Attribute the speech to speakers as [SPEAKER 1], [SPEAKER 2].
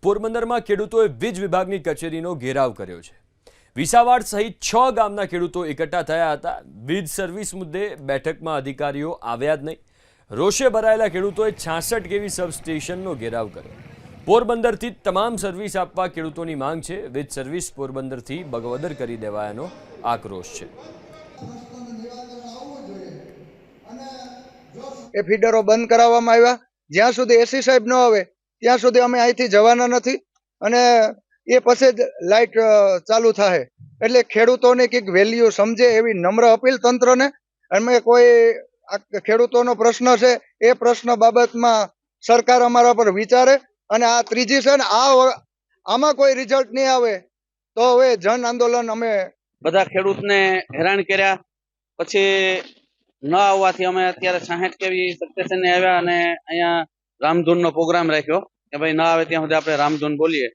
[SPEAKER 1] પોરબંદરમાં ખેડૂતોએ વીજ વિભાગની કચેરીનો ઘેરાવ કર્યો છે। વિસાવાડ સહિત 6 ગામના ખેડૂતો એકઠા થયા હતા। વીજ સર્વિસ મુદ્દે બેઠકમાં અધિકારીઓ આવ્યા જ નહીં। રોષે ભરાયેલા ખેડૂતોએ 66 કેવી સબસ્ટેશનનો ઘેરાવ કર્યો। પોરબંદરથી તમામ સર્વિસ આપવા ખેડૂતોની માંગ છે। વીજ સર્વિસ પોરબંદરથી બગવદર કરી દેવાયાનો આક્રોશ છે।
[SPEAKER 2] એ ફીડરો બંધ કરાવવામાં આવ્યા। જ્યાં સુધી એસી સાહેબ ન આવે ત્યાં સુધી અમે અહીંથી જવાના નથી અને એ પછી જ લાઇટ ચાલુ થાય। એટલે ખેડૂતોની કંઈક વેલ્યુ સમજે એવી નમ્ર અપીલ તંત્રને। અમે કોઈ આ ખેડૂતોનો પ્રશ્ન છે એ પ્રશ્ન બાબતમાં સરકાર અમારા પર વિચારે અને આ ત્રીજી છે ને આમાં કોઈ રિઝલ્ટ નહીં આવે તો હવે જન આંદોલન અમે
[SPEAKER 3] બધા ખેડૂતને હેરાન કર્યા। પછી ન આવવાથી અમે અત્યારે 66 કેવી સબસ્ટેશને આવ્યા અને અહીંયા રામધૂનનો પ્રોગ્રામ રાખ્યો કે ભાઈ ન આવે ત્યાં સુધી આપણે રામધૂન બોલીએ।